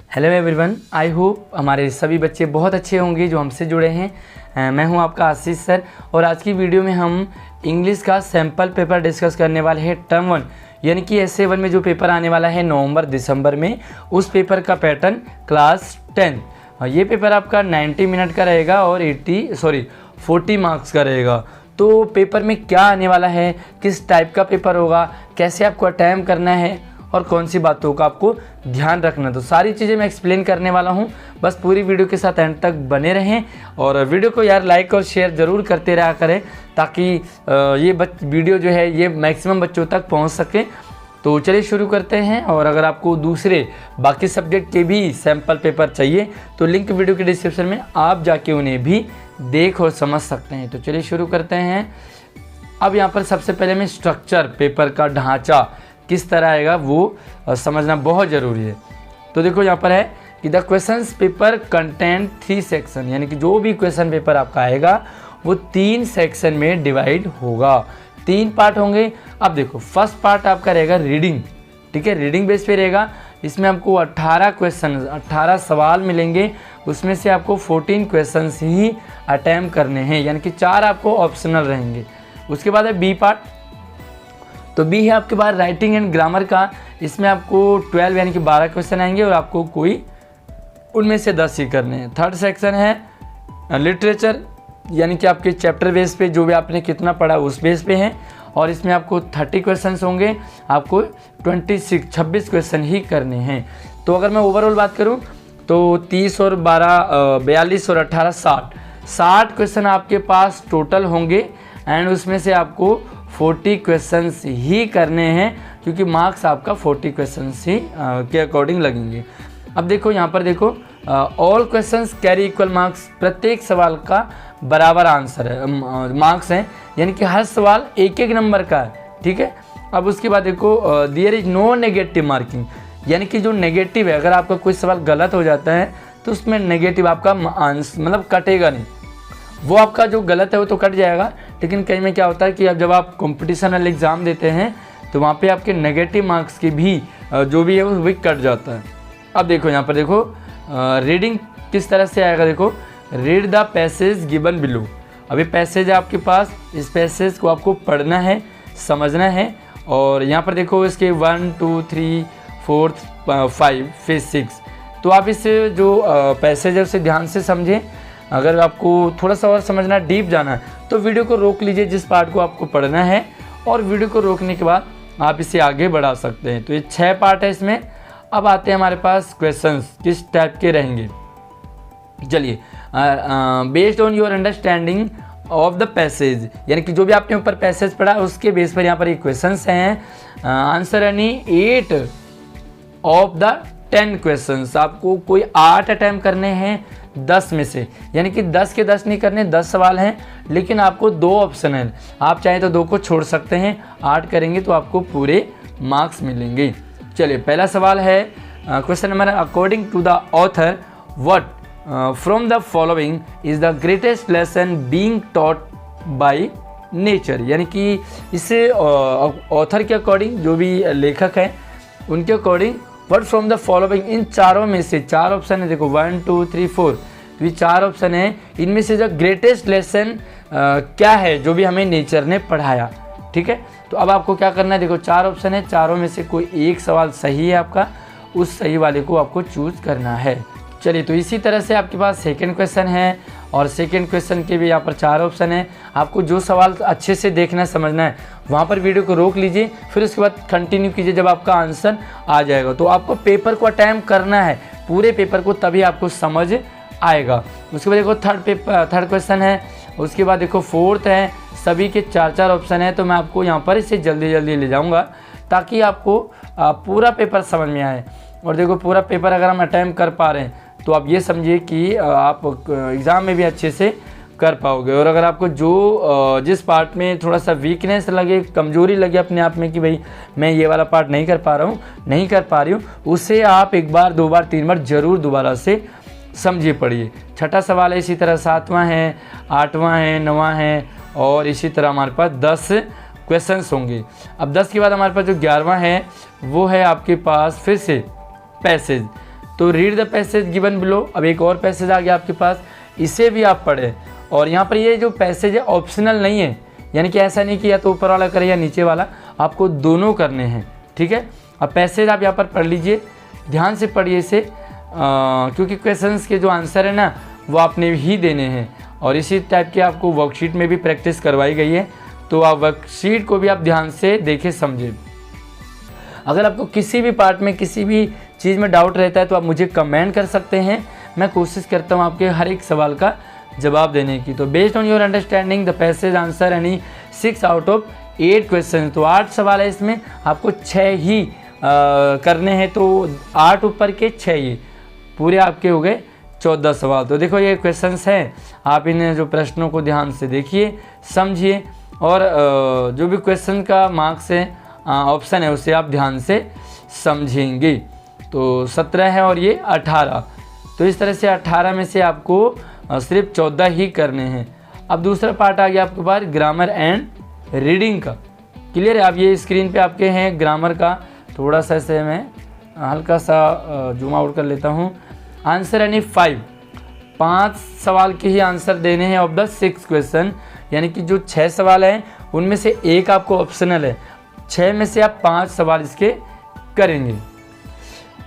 Hello everyone, I hope हमारे सभी बच्चे बहुत अच्छे होंगे जो हमसे जुड़े हैं। मैं हूं आपका आशीष सर और आज की वीडियो में हम इंग्लिश का सैम्पल पेपर डिस्कस करने वाले हैं। टर्म 1 यानी कि एस1 में जो पेपर आने वाला है नवंबर दिसंबर में, उस पेपर का पैटर्न क्लास 10। ये पेपर आपका 90 मिनट का रहेगा और 40 मार्क्स का रहेगा। तो पेपर में क्या आने वाला है, किस टाइप का पेपर होगा, कैसे आपको अटेम्प्ट करना है और कौन सी बातों का आपको ध्यान रखना, तो सारी चीज़ें मैं एक्सप्लेन करने वाला हूं। बस पूरी वीडियो के साथ एंड तक बने रहें और वीडियो को यार लाइक और शेयर ज़रूर करते रहा करें ताकि ये वीडियो जो है ये मैक्सिमम बच्चों तक पहुंच सके। तो चलिए शुरू करते हैं। और अगर आपको दूसरे बाकी सब्जेक्ट के भी सैम्पल पेपर चाहिए तो लिंक वीडियो के डिस्क्रिप्शन में आप जाके उन्हें भी देख और समझ सकते हैं। तो चलिए शुरू करते हैं। अब यहाँ पर सबसे पहले मैं स्ट्रक्चर, पेपर का ढांचा किस तरह आएगा वो समझना बहुत ज़रूरी है। तो देखो यहाँ पर है कि the questions paper content 3 section, यानी कि जो भी क्वेश्चन पेपर आपका आएगा वो 3 सेक्शन में डिवाइड होगा, 3 पार्ट होंगे। अब देखो फर्स्ट पार्ट आपका रहेगा रीडिंग, ठीक है, रीडिंग बेस पे रहेगा। इसमें आपको 18 क्वेश्चन 18 सवाल मिलेंगे, उसमें से आपको 14 क्वेश्चन ही अटैम्प्ट करने हैं, यानी कि 4 आपको ऑप्शनल रहेंगे। उसके बाद है बी पार्ट, तो बी है आपके पास राइटिंग एंड ग्रामर का। इसमें आपको 12 यानी कि 12 क्वेश्चन आएंगे और आपको कोई उनमें से 10 ही करने हैं। थर्ड सेक्शन है लिटरेचर, यानी कि आपके चैप्टर बेस पे जो भी आपने कितना पढ़ा उस बेस पे है और इसमें आपको 30 क्वेश्चन होंगे, आपको 26 क्वेश्चन ही करने हैं। तो अगर मैं ओवरऑल बात करूं तो 30 और 12 42 और 18 60 क्वेश्चन आपके पास टोटल होंगे एंड उसमें से आपको 40 क्वेश्चंस ही करने हैं क्योंकि मार्क्स आपका 40 क्वेश्चंस ही के अकॉर्डिंग लगेंगे। अब देखो यहाँ पर देखो all questions carry equal marks, प्रत्येक सवाल का बराबर आंसर है, मार्क्स हैं, यानी कि हर सवाल एक नंबर का है, ठीक है। अब उसके बाद देखो there is no negative marking, यानी कि जो नेगेटिव है, अगर आपका कोई सवाल गलत हो जाता है तो उसमें नेगेटिव आपका आंसर मतलब कटेगा नहीं, वो आपका जो गलत है वो तो कट जाएगा। लेकिन कहीं में क्या होता है कि अब जब आप कॉम्पिटिशनल एग्ज़ाम देते हैं तो वहाँ पे आपके नेगेटिव मार्क्स की भी जो भी है वो भी कट जाता है। अब देखो यहाँ पर देखो रीडिंग किस तरह से आएगा, देखो read the passage given below. अभी पैसेज है आपके पास, इस पैसेज को आपको पढ़ना है, समझना है। और यहाँ पर देखो इसके 1 2 3 4 5 फिर 6, तो आप इसे जो पैसेज है उसे ध्यान से समझें। अगर आपको थोड़ा सा और समझना, डीप जाना है तो वीडियो को रोक लीजिए जिस पार्ट को आपको पढ़ना है और वीडियो को रोकने के बाद आप इसे आगे बढ़ा सकते हैं। तो ये 6 पार्ट है इसमें। अब आते हैं हमारे पास क्वेश्चंस किस टाइप के रहेंगे। चलिए based on your understanding of the passage, यानी कि जो भी आपने ऊपर पैसेज पढ़ा उसके बेस पर यहाँ पर ये क्वेश्चंस हैं। Answer any 8 of the 10 questions, आपको कोई 8 अटैम्प्ट करने हैं 10 में से, यानी कि 10 के 10 नहीं करने, 10 सवाल हैं लेकिन आपको 2 ऑप्शन है, आप चाहें तो 2 को छोड़ सकते हैं, 8 करेंगे तो आपको पूरे मार्क्स मिलेंगे। चलिए पहला सवाल है question number, according to the author what from the following is the greatest lesson being taught by nature, यानी कि इसे ऑथर के अकॉर्डिंग, जो भी लेखक हैं उनके according what from the following, इन चारों में से 4 ऑप्शन है, देखो 1 2 3 4, तो ये 4 ऑप्शन है, इनमें से जो ग्रेटेस्ट लेसन क्या है जो भी हमें नेचर ने पढ़ाया, ठीक है। तो अब आपको क्या करना है, देखो 4 ऑप्शन है, चारों में से कोई एक सवाल सही है आपका, उस सही वाले को आपको चूज करना है। चलिए तो इसी तरह से आपके पास सेकेंड क्वेश्चन है और सेकेंड क्वेश्चन के भी यहाँ पर 4 ऑप्शन है। आपको जो सवाल अच्छे से देखना समझना है वहाँ पर वीडियो को रोक लीजिए, फिर उसके बाद कंटिन्यू कीजिए जब आपका आंसर आ जाएगा। तो आपको पेपर को अटैम्प्ट करना है, पूरे पेपर को, तभी आपको समझ आएगा। उसके बाद देखो थर्ड क्वेश्चन है, उसके बाद देखो फोर्थ है, सभी के 4 ऑप्शन है। तो मैं आपको यहाँ पर इसे जल्दी जल्दी ले जाऊँगा ताकि आपको पूरा पेपर समझ में आए। और देखो पूरा पेपर अगर हम अटैम्प्ट कर पा रहे हैं तो आप ये समझिए कि आप एग्ज़ाम में भी अच्छे से कर पाओगे। और अगर आपको जिस पार्ट में थोड़ा सा वीकनेस लगे, कमजोरी लगे अपने आप में कि भाई मैं ये वाला पार्ट नहीं कर पा रहा हूँ, नहीं कर पा रही हूँ, उसे आप 1 बार 2 बार 3 बार ज़रूर दोबारा से समझिए, पढ़िए। छठा सवाल है इसी तरह, 7वां है, 8वां है, 9वां है और इसी तरह हमारे पास 10 क्वेश्चंस होंगे। अब 10 के बाद हमारे पास जो 11वां है वो है आपके पास फिर से पैसेज। तो read the passage given below. अब एक और पैसेज आ गया आपके पास, इसे भी आप पढ़ें। और यहाँ पर ये जो पैसेज है ऑप्शनल नहीं है, यानी कि ऐसा नहीं कि या तो ऊपर वाला करे या नीचे वाला, आपको दोनों करने हैं, ठीक है। अब पैसेज आप यहाँ पर पढ़ लीजिए, ध्यान से पढ़िए इसे, क्योंकि क्वेश्चंस के जो आंसर है ना वो आपने ही देने हैं और इसी टाइप के आपको वर्कशीट में भी प्रैक्टिस करवाई गई है। तो आप वर्कशीट को भी आप ध्यान से देखें समझें। अगर आपको किसी भी पार्ट में किसी भी चीज़ में डाउट रहता है तो आप मुझे कमेंट कर सकते हैं, मैं कोशिश करता हूँ आपके हर एक सवाल का जवाब देने की। तो based on your understanding the passage answer any 6 out of 8 question. तो 8 सवाल है, इसमें आपको 6 ही करने हैं, तो 8 ऊपर के 6 ये पूरे आपके हो गए 14 सवाल। तो देखो ये क्वेश्चंस हैं, आप इन जो प्रश्नों को ध्यान से देखिए समझिए और जो भी क्वेश्चन का मार्क्स है ऑप्शन है उसे आप ध्यान से समझेंगे। तो 17 है और ये 18, तो इस तरह से 18 में से आपको सिर्फ 14 ही करने हैं। अब दूसरा पार्ट आ गया आपके पास ग्रामर एंड रीडिंग का। क्लियर है? अब ये स्क्रीन पे आपके हैं ग्रामर का, थोड़ा सा इसे मैं हल्का सा जूम आउट कर लेता हूँ। आंसर यानी 5 सवाल के ही आंसर देने हैं ऑफ द 6 क्वेश्चन, यानी कि जो 6 सवाल हैं उनमें से एक आपको ऑप्शनल है, 6 में से आप 5 सवाल इसके करेंगे।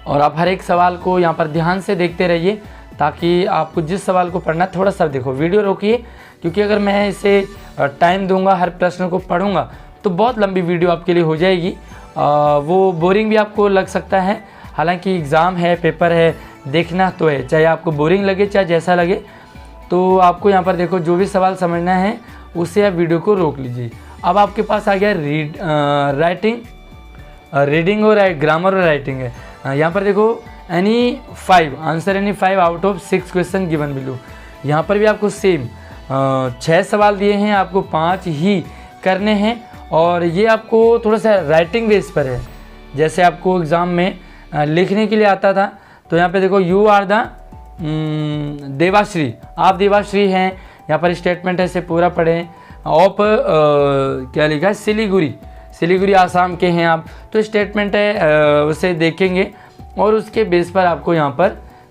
और आप हर एक सवाल को यहाँ पर ध्यान से देखते रहिए ताकि आपको जिस सवाल को पढ़ना, थोड़ा सा देखो वीडियो रोकिए, क्योंकि अगर मैं इसे टाइम दूंगा हर प्रश्न को पढ़ूंगा तो बहुत लंबी वीडियो आपके लिए हो जाएगी, वो बोरिंग भी आपको लग सकता है। हालांकि एग्ज़ाम है, पेपर है, देखना तो है, चाहे आपको बोरिंग लगे चाहे जैसा लगे। तो आपको यहाँ पर देखो जो भी सवाल समझना है उससे आप वीडियो को रोक लीजिए। अब आपके पास आ गया रीडिंग और ग्रामर और राइटिंग है। यहाँ पर देखो any 5 answer any 5 out of 6 question given below. यहाँ पर भी आपको सेम 6 सवाल दिए हैं, आपको 5 ही करने हैं और ये आपको थोड़ा सा राइटिंग बेस पर है। जैसे आपको एग्ज़ाम में लिखने के लिए आता था, तो यहाँ पे देखो यू आर द देवाश्री, आप देवाश्री हैं। यहाँ पर स्टेटमेंट है, इसे पूरा पढ़ें। ऑप क्या लिखा है, सिलीगुड़ी आसाम के हैं आप, तो स्टेटमेंट है उसे देखेंगे और उसके बेस पर आपको यहाँ पर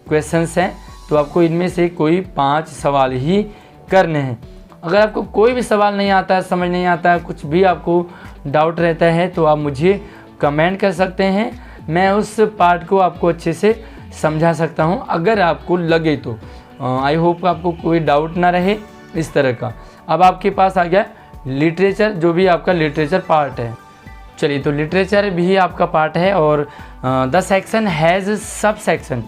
क्वेश्चंस हैं, तो आपको इनमें से कोई 5 सवाल ही करने हैं। अगर आपको कोई भी सवाल नहीं आता है, समझ नहीं आता है, कुछ भी आपको डाउट रहता है तो आप मुझे कमेंट कर सकते हैं, मैं उस पार्ट को आपको अच्छे से समझा सकता हूं अगर आपको लगे तो। आई होप आपको कोई डाउट ना रहे इस तरह का। अब आपके पास आ गया लिटरेचर, जो भी आपका लिटरेचर पार्ट है। चलिए, तो लिटरेचर भी आपका पार्ट है और the section has sub section.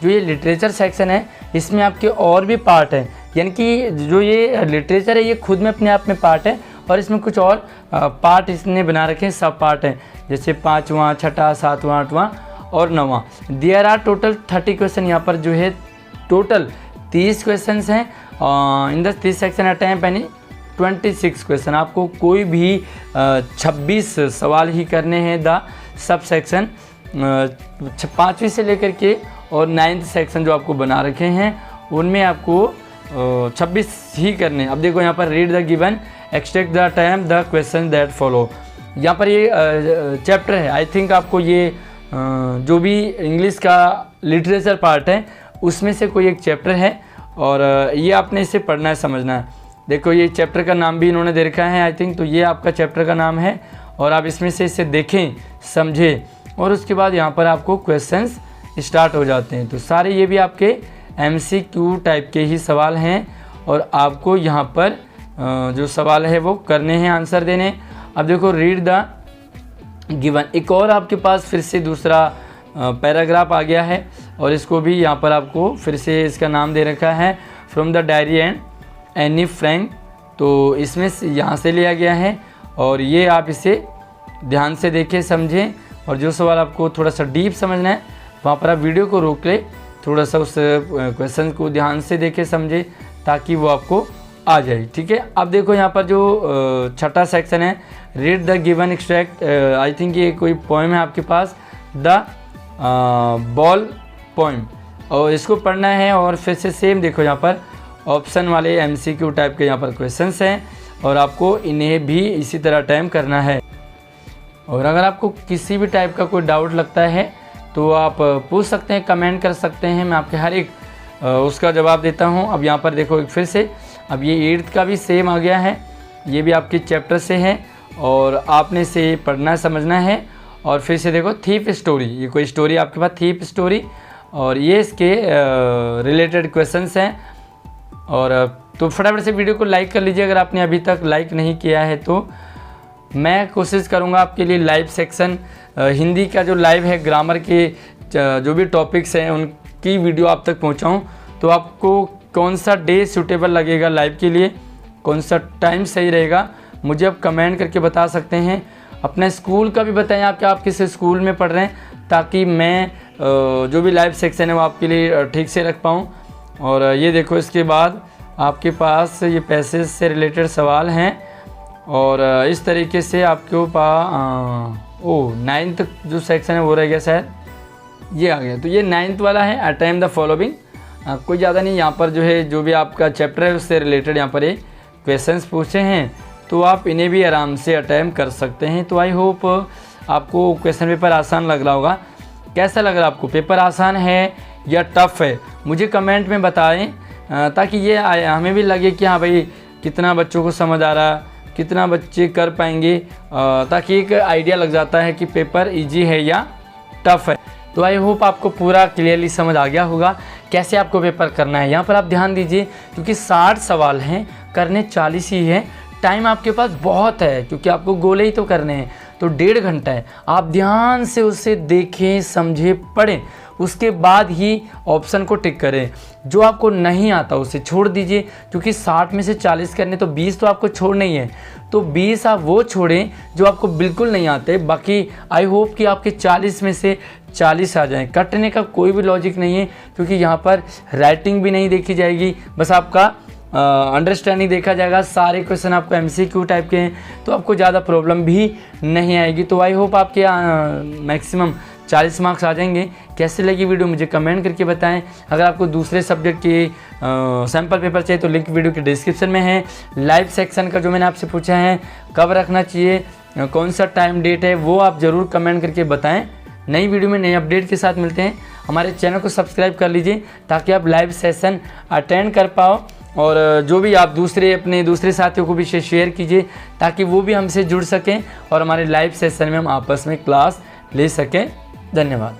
जो ये लिटरेचर सेक्शन है इसमें आपके और भी पार्ट हैं, यानी कि जो ये लिटरेचर है ये खुद में अपने आप में पार्ट है और इसमें कुछ और पार्ट इसने बना रखे हैं, सब पार्ट हैं, जैसे 5वां, 6ठा, 7वां, 8वां और 9वां। There are total 30 question. यहाँ पर जो है टोटल 30 क्वेश्चन हैं इन द 30 सेक्शन अटैम्प्ट यानी 26 क्वेश्चन। आपको कोई भी 26 सवाल ही करने हैं द सब सेक्शन, 5वीं से लेकर के और 9th सेक्शन जो आपको बना रखे हैं उनमें आपको 26 ही करने। अब देखो यहाँ पर read the given extract the time the question that follow. यहाँ पर ये चैप्टर है, आई थिंक आपको ये जो भी इंग्लिश का लिटरेचर पार्ट है उसमें से कोई एक चैप्टर है और ये आपने इसे पढ़ना है, समझना है। देखो ये चैप्टर का नाम भी इन्होंने दे रखा है आई थिंक, तो ये आपका चैप्टर का नाम है और आप इसमें से इसे देखें, समझें और उसके बाद यहाँ पर आपको क्वेश्चंस स्टार्ट हो जाते हैं। तो सारे ये भी आपके MCQ टाइप के ही सवाल हैं और आपको यहाँ पर जो सवाल है वो करने हैं, आंसर देने। अब देखो रीड द गिवन, एक और आपके पास फिर से दूसरा पैराग्राफ आ गया है और इसको भी यहाँ पर आपको फिर से इसका नाम दे रखा है from the diary and Anne Frank. तो इसमें यहाँ से लिया गया है और ये आप इसे ध्यान से देखें, समझें और जो सवाल आपको थोड़ा सा डीप समझना है वहाँ पर आप वीडियो को रोक ले, थोड़ा सा उस क्वेश्चन को ध्यान से देखें, समझें ताकि वो आपको आ जाए। ठीक है, अब देखो यहाँ पर जो 6ठा सेक्शन है read the given extract, I think ये कोई पोएम है आपके पास, द बॉल पोएम, और इसको पढ़ना है और फिर से सेम देखो यहाँ पर ऑप्शन वाले MCQ टाइप के यहाँ पर क्वेश्चंस हैं और आपको इन्हें भी इसी तरह टाइम करना है। और अगर आपको किसी भी टाइप का कोई डाउट लगता है तो आप पूछ सकते हैं, कमेंट कर सकते हैं, मैं आपके हर एक उसका जवाब देता हूँ। अब यहाँ पर देखो एक फिर से, अब ये 8th का भी सेम आ गया है, ये भी आपके चैप्टर से है और आपने इसे पढ़ना समझना है। और फिर से देखो थीफ स्टोरी, ये कोई स्टोरी आपके पास थीफ स्टोरी, और ये इसके रिलेटेड क्वेश्चंस हैं। और तो फटाफट से वीडियो को लाइक कर लीजिए अगर आपने अभी तक लाइक नहीं किया है। तो मैं कोशिश करूँगा आपके लिए लाइव सेक्शन हिंदी का जो लाइव है, ग्रामर के जो भी टॉपिक्स हैं उनकी वीडियो आप तक पहुँचाऊँ। तो आपको कौन सा डे सूटेबल लगेगा लाइव के लिए, कौन सा टाइम सही रहेगा, मुझे आप कमेंट करके बता सकते हैं। अपने स्कूल का भी बताएं आप किस स्कूल में पढ़ रहे हैं, ताकि मैं जो भी लाइव सेक्शन है वो आपके लिए ठीक से रख पाऊँ। और ये देखो इसके बाद आपके पास ये पैसेज से रिलेटेड सवाल हैं और इस तरीके से आपके पास 9th जो सेक्शन है वो रह गया शायद, ये आ गया। तो ये 9th वाला है, अटेम्प्ट द फॉलोइंग। कोई ज़्यादा नहीं, यहाँ पर जो है जो भी आपका चैप्टर है उससे रिलेटेड यहाँ पर ये क्वेश्चंस पूछे हैं, तो आप इन्हें भी आराम से अटेम्प्ट कर सकते हैं। तो आई होप आपको क्वेश्चन पेपर आसान लग रहा होगा। कैसा लग रहा है आपको, पेपर आसान है या टफ़ है, मुझे कमेंट में बताएं, ताकि ये हमें भी लगे कि हाँ भाई कितना बच्चों को समझ आ रहा, कितना बच्चे कर पाएंगे, ताकि एक आइडिया लग जाता है कि पेपर इजी है या टफ़ है। तो आई होप आपको पूरा क्लियरली समझ आ गया होगा कैसे आपको पेपर करना है। यहाँ पर आप ध्यान दीजिए, क्योंकि 60 सवाल हैं, करने 40 ही है, टाइम आपके पास बहुत है, क्योंकि आपको गोले ही तो करने हैं, तो 1.5 घंटा है। आप ध्यान से उसे देखें, समझें, पढ़ें, उसके बाद ही ऑप्शन को टिक करें। जो आपको नहीं आता उसे छोड़ दीजिए, क्योंकि 60 में से 40 करने, तो 20 तो आपको छोड़ना ही है। तो 20 आप वो छोड़ें जो आपको बिल्कुल नहीं आते। बाकी आई होप कि आपके 40 में से 40 आ जाएं। कटने का कोई भी लॉजिक नहीं है, क्योंकि यहाँ पर राइटिंग भी नहीं देखी जाएगी, बस आपका अंडरस्टैंडिंग देखा जाएगा। सारे क्वेश्चन आपको MCQ टाइप के हैं, तो आपको ज़्यादा प्रॉब्लम भी नहीं आएगी। तो आई होप आपके मैक्सिमम 40 मार्क्स आ जाएंगे। कैसे लगी वीडियो मुझे कमेंट करके बताएं। अगर आपको दूसरे सब्जेक्ट के सैम्पल पेपर चाहिए तो लिंक वीडियो के डिस्क्रिप्शन में है। लाइव सेक्शन का जो मैंने आपसे पूछा है कब रखना चाहिए, कौन सा टाइम डेट है, वो आप ज़रूर कमेंट करके बताएं। नई वीडियो में नए अपडेट के साथ मिलते हैं। हमारे चैनल को सब्सक्राइब कर लीजिए ताकि आप लाइव सेशन अटेंड कर पाओ, और जो भी आप अपने दूसरे साथियों को भी शेयर कीजिए, ताकि वो भी हमसे जुड़ सकें और हमारे लाइव सेशन में हम आपस में क्लास ले सकें। धन्यवाद।